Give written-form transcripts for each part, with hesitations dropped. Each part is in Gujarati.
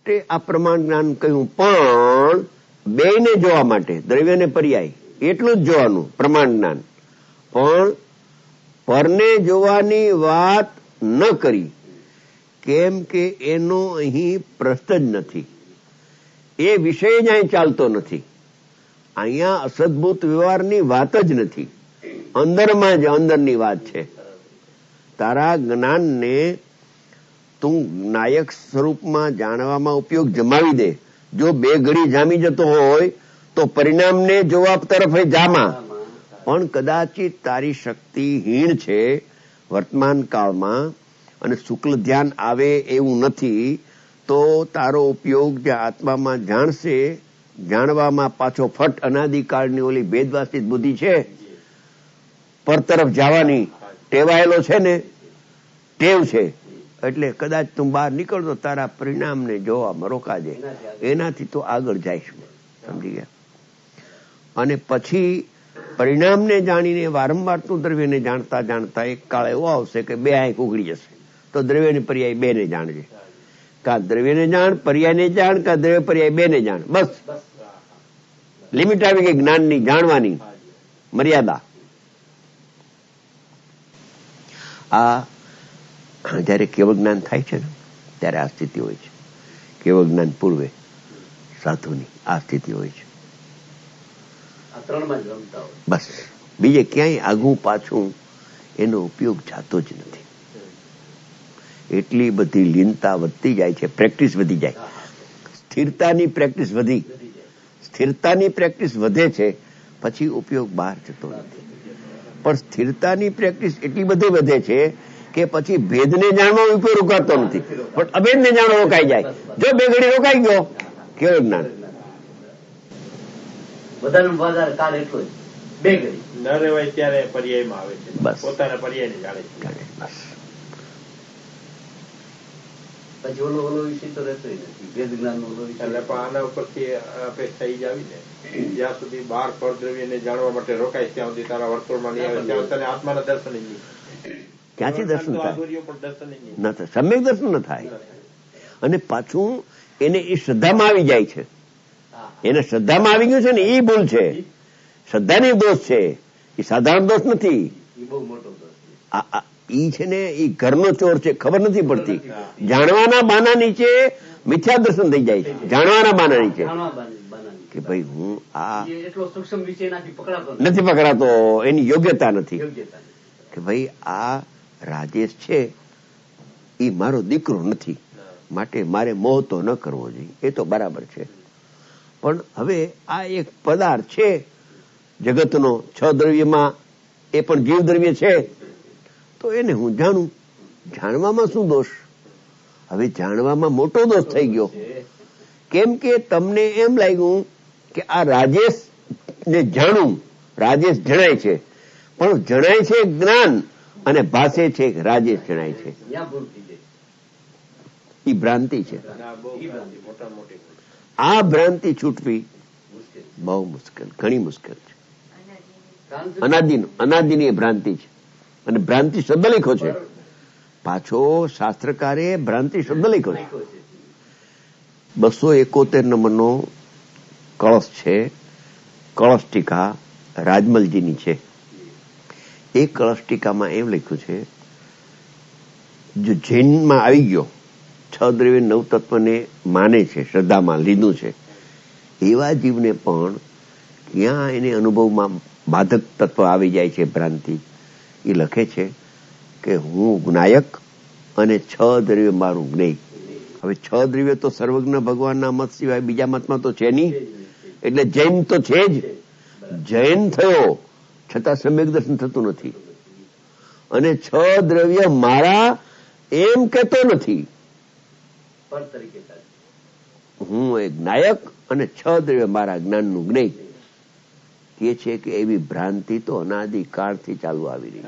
માટે આ પ્રમાણ જ્ઞાન કહ્યું, પણ બેયને જોવા માટે, દ્રવ્ય ને પર્યાય એટલું જ જોવાનું પ્રમાણ જ્ઞાન, પણ પરને જોવાની વાત ન કરી, કેમ કે એનો અહીં પ્રશ્ન જ નથી, એ વિષય જ અહીં ચાલતો નથી. અહીંયા અસદભૂત વ્યવહારની વાત જ નથી, અંદરમાં જ અંદરની વાત છે. તારા જ્ઞાનને તું નાયક સ્વરૂપમાં જાણવામાં ઉપયોગ જમાવી દે. જો બે ઘડી જામી જતો હોય તો પરિણામને જોવા તરફ જામા, પણ કદાચિત તારી શક્તિ હીણ છે વર્તમાન કાળમાં અને શુક્લ ધ્યાન આવે એવું નથી, તો તારો ઉપયોગ જે આત્મામાં જાણશે, જાણવામાં પાછો ફટ અનાદિકાળની ઓલી ભેદવાસિત બુદ્ધિ છે, પર તરફ જવાની ટેવાયેલો છે ને, ટેવ છે, એટલે કદાચ તું બહાર નીકળતો તારા પરિણામને જોવામાં રોકાજે, એનાથી તો આગળ જઈશ. સમજી ગયા? અને પછી પરિણામને જાણીને વારંવાર તું દ્રવ્યને જાણતા જાણતા એક કાળ એવો આવશે કે બે આંખ ઉઘડી જશે, તો દ્રવ્યને પર્યાય બે ને જાણજે. કા દ્રવ્યને જાણ, પર્યાયને જાણ, કા દ્રવ્ય પર્યાય બે ને જાણ. બસ લિમિટ આવી ગઈ જ્ઞાનની, જાણવાની મર્યાદા. આ જયારે કેવળ જ્ઞાન થાય છે ને ત્યારે આ સ્થિતિ હોય છે. કેવળ જ્ઞાન પૂર્વે સાધુની આ સ્થિતિ હોય છે. બસ બીજે ક્યાંય આગું પાછું એનો ઉપયોગ જાતો જ નથી. એટલી બધી લીનતા વધતી જાય છે, પ્રેક્ટિસ વધી જાય, સ્થિરતાની પ્રેક્ટિસ વધી, સ્થિરતાની પ્રેક્ટિસ વધે છે, પછી ઉપયોગ બહાર જતો નથી. પણ સ્થિરતાની પ્રેક્ટિસ એટલી બધી વધે છે કે પછી ભેદને જાણવા ઉપયોગ રોકાતો નથી, પણ અભેદને જાણવા રોકાઈ જાય. જો બે ઘડી રોકાઈ ગયો કેવું જ્ઞાન. બધાનો વધારે કાળ એટલો જ, બે ઘડી ન રહેવાય ત્યારે પર્યાયમાં આવે છે, બસ પોતાના પર્યાયને જાણે છે. બસ પછી ઓલો વિષય તો રહેતો નથી, ભેદ જ્ઞાન ઓલો વિષય. એટલે પણ આના ઉપરથી અપેક્ષા થઈ જ આવી ને, જ્યાં સુધી બહાર પરદ્રવ્યને જાણવા માટે રોકાય ત્યાં સુધી તારા વર્તુળમાં નહીં આવે ત્યાં તને આત્માના દર્શન જ નહીં. ક્યાંથી દર્શન થાય? દર્શન જ નહીં ન થાય, સમ્યક દર્શન ન થાય. અને પાછું એને એ શ્રદ્ધામાં આવી જાય છે, એને શ્રદ્ધામાં આવી ગયું છે ને, એ ભૂલ છે, શ્રદ્ધાની દોષ છે, એ સાધારણ દોષ નથી. એ બહુ મોટો દોષ ઈ છે ને, ઈ ઘરનો ચોર છે, ખબર નથી પડતી. જાણવાના બાના નીચે મિથ્યા દર્શન થઈ જાય છે, જાણવાના બાના નીચે કે ભાઈ હું આ એટલો સૂક્ષ્મ વિષય નથી પકડાતો, એની યોગ્યતા નથી કે ભાઈ આ રાજેશ છે એ મારો દીકરો નથી, માટે મારે મોહ તો ન કરવો જોઈએ, એ તો બરાબર છે. પણ હવે આ એક પદાર્થ છે જગતનો, 6 દ્રવ્યમાં એ પણ જીવ દ્રવ્ય છે, તો એને હું જાણું. જાણવામાં શું દોષ? હવે જાણવામાં મોટો દોષ થઈ ગયો, કેમ કે તમને એમ લાગ્યું કે આ રાજેશ ને જાણું, રાજેશ જણાય છે, પણ જણાય છે જ્ઞાન અને ભાષે છે રાજેશ જણાય છે. એ ભ્રાંતિ છે. આ ભ્રાંતિ છૂટવી બહુ મુશ્કેલ, ઘણી મુશ્કેલ છે. અનાદિની એ ભ્રાંતિ છે, અને ભ્રાંતિ શબ્દ લખ્યો છે પાછો, શાસ્ત્રકારે ભ્રાંતિ શબ્દ લખ્યો છે. 271 નંબરનો કળશ છે, કળશ ટીકા રાજમલજીની છે. એ કળશ ટીકામાં એમ લખ્યું છે, જો જૈનમાં આવી ગયો, 6 દ્રવ્ય 9 તત્વને માને છે, શ્રદ્ધામાં લીધું છે, એવા જીવને પણ ક્યાં એને અનુભવમાં બાધક તત્વ આવી જાય છે, ભ્રાંતિ. એ લખે છે કે હું જ્ઞાયક અને 6 દ્રવ્ય મારું જ્ઞેય. હવે 6 દ્રવ્ય તો સર્વજ્ઞ ભગવાનના મત સિવાય બીજા મતમાં તો છે નહીં, એટલે જૈન તો છે જ. જૈન થયો છતાં સમ્યક દર્શન થતું નથી, અને 6 દ્રવ્ય મારા એમ કહેતો નથી. હું એક નાયક અને 6 દ્રવ્ય મારા જ્ઞાનનું જ્ઞેય કે છે કે એવી ભ્રાંતિ તો અનાદિકાળથી ચાલુ આવી રહી.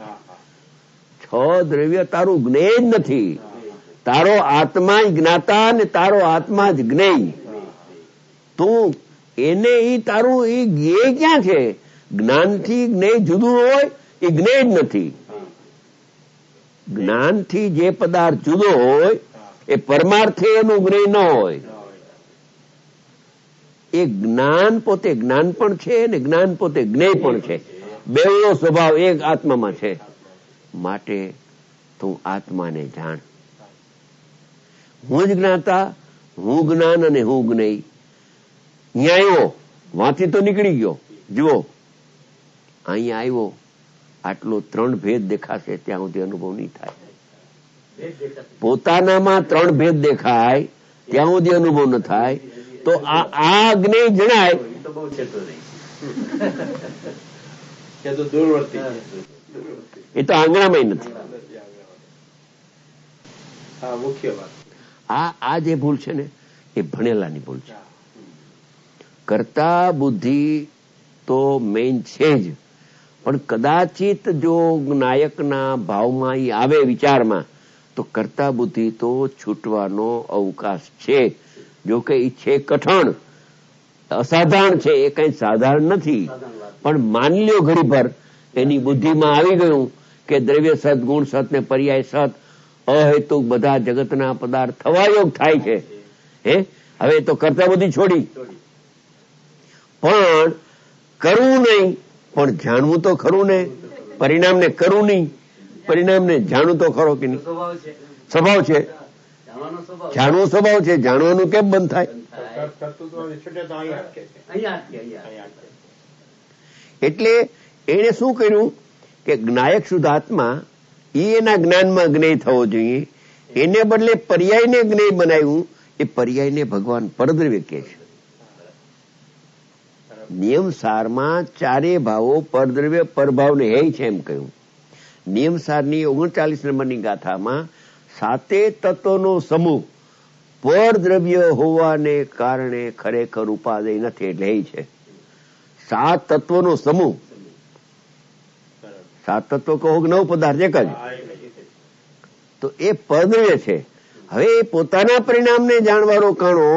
6 દ્રવ્ય તારું જ્ઞેય જ નથી, તારો આત્મા જ જ્ઞાતા ને તારો આત્મા જ જ્ઞેય. તું એને ઈ તારું ઈ જ્ઞેય ક્યાં છે? જ્ઞાનથી જ્ઞેય જુદું હોય એ જ્ઞેય જ નથી. જ્ઞાનથી જે પદાર્થ જુદો હોય એ પરમાર્થે એનું જ્ઞેય ન હોય. એ જ્ઞાન પોતે જ્ઞાન પણ છે ને જ્ઞાન પોતે જ્ઞેય પણ છે. બેવનો સ્વભાવ એક આત્મામાં છે. માટે તું આત્માને જાણ. હું જ જ્ઞાતા, હું જ્ઞાન અને હું જ્ઞેય. અહીંયા આવ્યો, વાંથી તો નીકળી ગયો. જુઓ, અહીંયા આવ્યો, આટલો 3 ભેદ દેખાશે ત્યાં સુધી અનુભવ નહીં થાય. પોતાનામાં 3 ભેદ દેખાય ત્યાં સુધી અનુભવ ન થાય તો આ જ્ઞેય જણાય. તો બહુ છેટો નહીં. એ તો દૂરવર્તી એ તો આંગણામાં નથી. હા, મુખ્ય વાત. આ જે ભૂલ છે ને એ ભણેલાની ભૂલ છે. કર્તા બુદ્ધિ તો મેઇન છે જ, પણ કદાચિત જો નાયકના ભાવમાં ઈ આવે વિચારમાં તો કર્તા બુદ્ધિ તો છૂટવાનો અવકાશ છે. જો કે ઈ છે કઠણ, અસાધારણ છે, એ કઈ સાધારણ નથી. પણ માની લ્યો ઘડી ભર એની બુદ્ધિમાં આવી ગયું કે દ્રવ્ય સત, ગુણ સત ને પર્યાય સત, અહેતુક બધા જગતના પદાર્થ થવા યોગ થાય છે. હવે તો કર્તા બુદ્ધિ છોડી, પણ કરવું નહીં, પણ જાણવું તો ખરું ને. પરિણામને કરવું નહીં, પરિણામને જાણવું તો ખરો કે નહીં. સ્વભાવ છે, જાણવો સ્વભાવ છે. જાણવાનું કેમ બંધ થાય? એટલે એને શું કર્યું કે જ્ઞાયક શુદ્ધ આત્મા એના જ્ઞાનમાં જ્ઞેય થવો જોઈએ, એને બદલે પર્યાયને જ્ઞેય બનાવ્યું. એ પર્યાયને ભગવાન પરદ્રવ્ય કહે છે. નિયમ સારમાં 4 ભાવો પરદ્રવ્ય પરભાવને હે છે એમ કહ્યું. નિયમ સારની 39 નંબરની ગાથામાં 7 તત્વોનો સમૂહ પરદ્રવ્ય હોવાને કારણે ખરેખર ઉપાદેય નથી એટલે હે છે. 7 તત્વોનો સમૂહ. 7 તત્વો કહો 9 પદાર્થ એક જ, તો એ પરદ્રવ્ય છે. હવે એ પોતાના પરિણામને જાણવાનો કાણો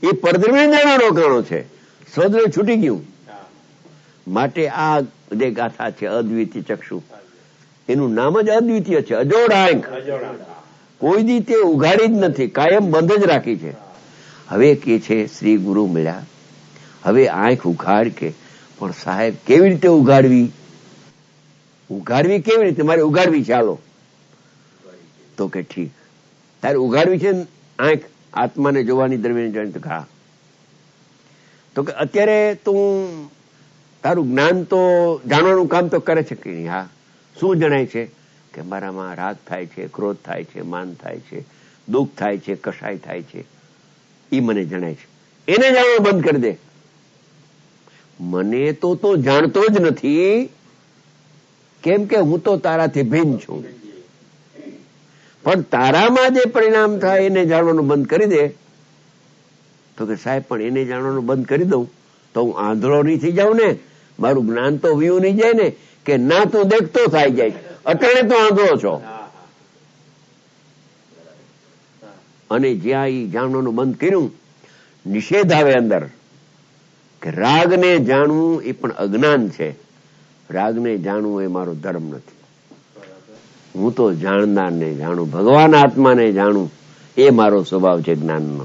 એ પરદ્રવ્ય જાણવાનો કાણો છે. સ્વદ્રવ્ય છૂટી ગયું. માટે આ જે ગાથા છે અદ્વિતીય ચક્ષુ, એનું નામ જ અદ્વિતીય છે. અજોડ આંખ, કોઈ દી તે ઉઘાડી જ નથી, કાયમ બંધ જ રાખી છે. હવે કે છે શ્રી ગુરુ મળ્યા, હવે આંખ ઉઘાડ કે. પણ સાહેબ કેવી રીતે ઉઘાડવી? ઉઘાડવી કેવી રીતે? મારે ઉઘાડવી, ચાલો. તો કે ઠીક, તારે ઉઘાડવી છે ને આંખ, આત્માને જોવાની, દ્રવ્યને જોવાની. તો હા, તો કે અત્યારે તું તારું જ્ઞાન તો જાણવાનું કામ તો કરે છે કે નહીં? હા. શું જણાય છે? કે મારામાં રાગ થાય છે, ક્રોધ થાય છે, માન થાય છે, દુઃખ થાય છે, કશાય થાય છે, એ મને જણાય છે. એને જાણવાનું બંધ કરી દે. મને તો જાણતો જ નથી, કેમ કે હું તો તારાથી ભિન્ન છું. પણ તારામાં જે પરિણામ થાય એને જાણવાનું બંધ કરી દે. તો કે સાહેબ પણ એને જાણવાનું બંધ કરી દઉં તો હું આંધળો નહીં થઈ જાઉં ને? મારું જ્ઞાન તો વિયું નહીં જાય ને? કે ના તું દેખતો થાય જાય, અટાણે તો આંધળો છો. અને જ્યાં એ જાણવાનું બંધ કર્યું, નિષેધ આવે અંદર કે રાગને જાણવું એ પણ અજ્ઞાન છે. રાગને જાણવું એ મારો ધર્મ નથી. હું તો જાણનારને જાણું, ભગવાન આત્માને જાણું, એ મારો સ્વભાવ છે જ્ઞાનનો.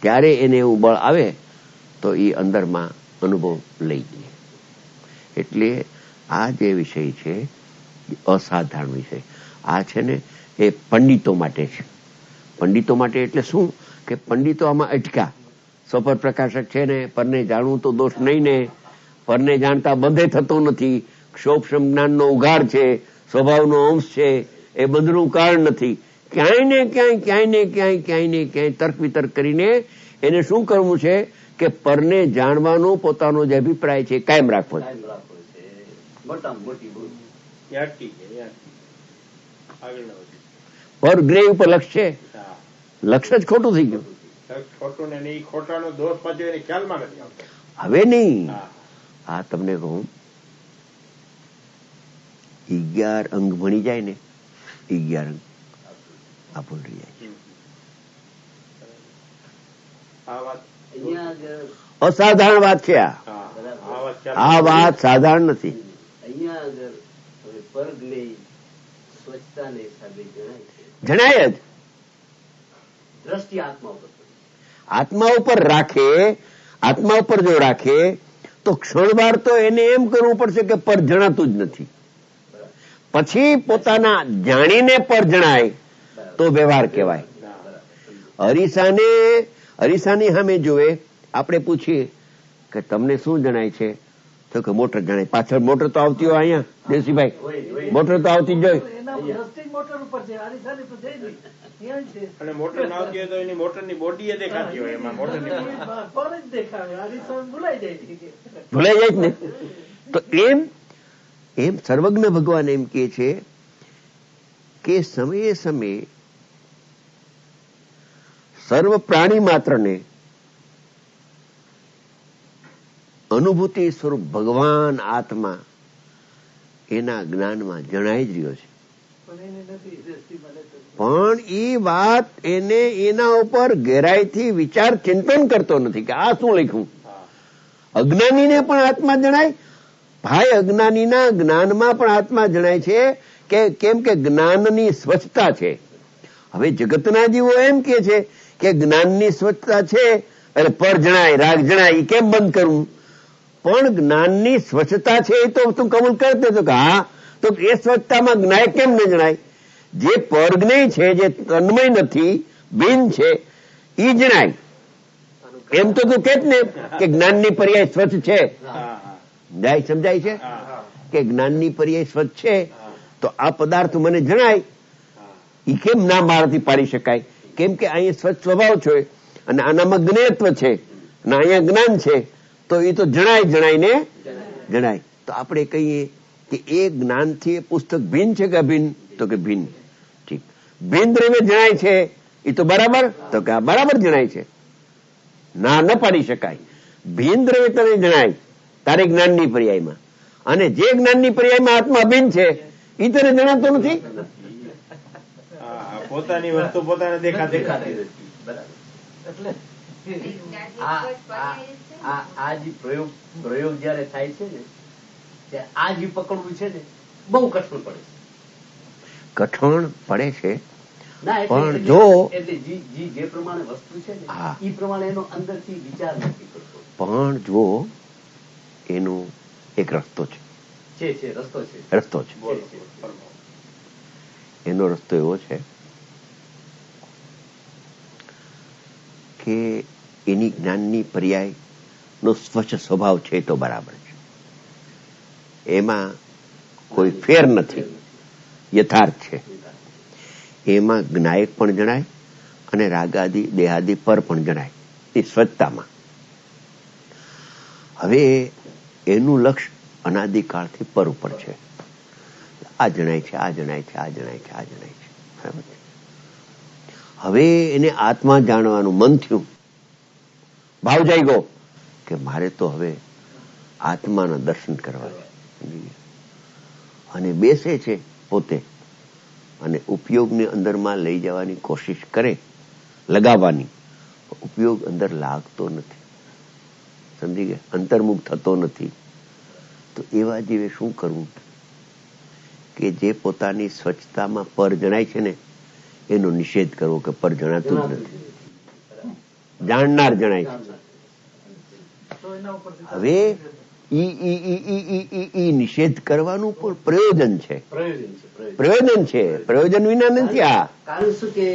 ત્યારે એને એવું બળ આવે તો એ અંદરમાં અનુભવ લઈ જાય. એટલે આ જે વિષય છે અસાધારણ વિષય. આ છે ને એ પંડિતો માટે છે. પંડિતો માટે એટલે શું કે પંડિતો આમાં અટક્યા. સ્વપર પ્રકાશક છે ને, પરને જાણવું તો દોષ નહીં ને, પરને જાણતા બંધે થતો નથી, ક્ષોભ જ્ઞાનનો ઉઘાડ છે, સ્વભાવનો અંશ છે, એ બંધનું કારણ નથી. ક્યાંય ને ક્યાંય તર્ક વિતર્ક કરીને એને શું કરવું છે કે પરને જાણવાનો પોતાનો જે અભિપ્રાય છે કાયમ રાખવો છે. પર ગ્રેહ ઉપર લક્ષ છે, લક્ષ જ ખોટું થઈ ગયું. હવે નહીં. આ તમને કહું, 11 અંગ ભણી જાય ને, 11 અંગ આ ભૂલી જાય. અસાધારણ વાત છે આ વાત સાધારણ નથી. જણાય જ. આત્મા ઉપર રાખે આત્મા ઉપર જો રાખે તો ક્ષણવાર તો એને એમ કરવું પડશે કે પર જણાતું જ નથી. પછી પોતાના જાણીને પર જણાય તો વ્યવહાર કહેવાય. અરીસાની સામે જોવે, આપણે પૂછીએ કે તમને શું જણાય છે, તો કે મોટર જણાય. પાછળ મોટર તો આવતી હોય, અહીંયા દેવસીભાઈ મોટર તો આવતી જ હોય. અને મોટર ના આવતી હોય તો એની મોટરની બોડી દેખાતી હોય, એમાં મોટરની ભૂલાઈ જાય જ ને. તો એમ સર્વજ્ઞ ભગવાન એમ કે છે કે સમયે સમયે સર્વ પ્રાણી માત્રને અનુભૂતિ સ્વરૂપ ભગવાન આત્મા એના જ્ઞાનમાં જણાઈ જ રહ્યો છે. પણ એ વાત એને એના ઉપર ગહેરાઈથી વિચાર ચિંતન કરતો નથી કે આ શું લખ્યું. અજ્ઞાનીને પણ આત્મા જણાય, ભાઈ અજ્ઞાનીના જ્ઞાનમાં પણ આત્મા જણાય છે કે કેમ કે જ્ઞાનની સ્વચ્છતા છે. હવે જગતના જીવો એમ કે છે કે જ્ઞાનની સ્વચ્છતા છે એટલે પર જણાય, રાગ જણાય, એ કેમ બંધ કરવું. પણ જ્ઞાનની સ્વચ્છતા છે એ તો તું કબૂલ કરી દેતો કે હા, તો એ સ્વચ્છતામાં જ્ઞાય કેમ ન જણાય. જે પરજ્ઞેય છે, જે તન્મય નથી, બિન છે, એ જણાય. એમ તો તું કે જ ને કે જ્ઞાનની પર્યાય સ્વચ્છ છે. સમજાય છે કે જ્ઞાનની પર્યાય સ્વચ્છ છે, તો આ પદાર્થ મને જણાય, એ કેમ ના મારાથી પાડી શકાય. કેમ કે અહીંયા સ્વચ્છ સ્વભાવ છે અને આનામાં જ્ઞેયત્વ છે અને અહીંયા જ્ઞાન છે, તો એ તો જણાઈને જણાય. તો આપણે કહીએ કે એ જ્ઞાનથી એ પુસ્તક ભિન્ન છે કે અભિન્ન, તો કે ભિન્ન. ઠીક, ભિન્ન દ્રવ્ય જણાય છે એ તો બરાબર, તો કે આ બરાબર જણાય છે, ના ન પાડી શકાય. ભિન્ન દ્રવ્ય તને જણાય તારે જ્ઞાનની પર્યાયમાં, અને જે જ્ઞાનની પર્યાયમાં આત્મા અભિન્ન છે એ તને જણાતો નથી. પોતાની વસ્તુ પોતાને દેખાતી એટલે આ જે પ્રયોગ જયારે થાય છે ને, આ જે પકડવું છે ને બહુ કઠણ પડે છે. ના, પણ જો એટલે જે પ્રમાણે વસ્તુ છે ને એ પ્રમાણે એનો અંદરથી વિચાર નથી કરતો. પણ જો એનો એક રસ્તો છે. એનો રસ્તો એવો છે કે એની જ્ઞાનની પર્યાય નો સ્વચ્છ સ્વભાવ છે તો બરાબર છે, એમાં કોઈ ફેર નથી, યથાર્થ છે. એમાં જ્ઞાયક પણ જણાય અને રાગાદિ દેહાદિ પર પણ જણાય એ સ્વચ્છતામાં. હવે એનું લક્ષ્ય અનાદિકાળથી પર ઉપર છે. આ જણાય છે, આ જણાય છે, આ જણાય છે, આ જણાય છે, બરાબર છે. હવે એને આત્મા જાણવાનું મન થયું, ભાવ જાગ્યો કે મારે તો હવે આત્માના દર્શન કરવા છે, અને બેસે છે પોતે અને ઉપયોગની અંદરમાં લઈ જવાની કોશિશ કરે, લગાવવાની, ઉપયોગ અંદર લાગતો નથી, સમજી ગયા, અંતર્મુખ થતો નથી. તો એવા જીવે શું કરવું કે જે પોતાની સ્વચ્છતામાં પર જણાય છે ને એનો નિષેધ કરવો કે પર જણાતું જ નથી, જાણનાર જણાય છે. હવે ઈ નિષેધ કરવાનું પણ પ્રયોજન છે, પ્રયોજન વિના નથી. આ કારણ શું કે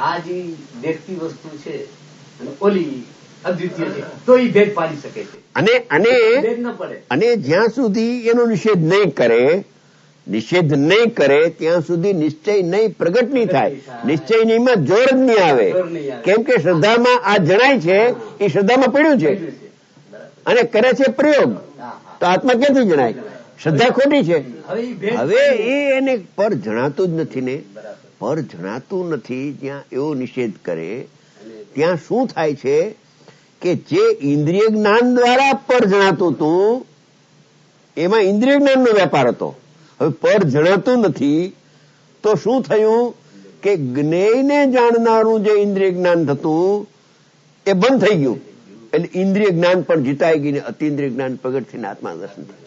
આ જે દેખતી વસ્તુ છે અને ઓલી અદ્વિતીય છે, તો એ ભેદ પાડી શકે છે. અને જ્યાં સુધી એનો નિષેધ નહીં કરે ત્યાં સુધી નિશ્ચય નહીં પ્રગટ નહીં થાય. નિશ્ચય નહીંમાં જોર જ નહીં આવે. કેમ કે શ્રદ્ધામાં આ જણાય છે એ શ્રદ્ધામાં પડ્યું છે અને કરે છે પ્રયોગ, તો આત્મા ક્યાંથી જણાય? શ્રદ્ધા ખોટી છે. હવે એને પર જણાતું જ નથી ને, પર જણાતું નથી. જ્યાં એવો નિષેધ કરે ત્યાં શું થાય છે કે જે ઇન્દ્રિય જ્ઞાન દ્વારા પર જણાતું હતું એમાં ઇન્દ્રિય જ્ઞાનનો વેપાર હતો. હવે પર જણાતું નથી તો શું થયું કે જ્ઞેયને જાણનારું જે ઇન્દ્રિય જ્ઞાન થતું એ બંધ થઈ ગયું. એટલે ઇન્દ્રિય જ્ઞાન પણ જીતાઈ ગયું ને અતિન્દ્રિય જ્ઞાન પ્રગટ થઈને આત્મા દર્શન થયું.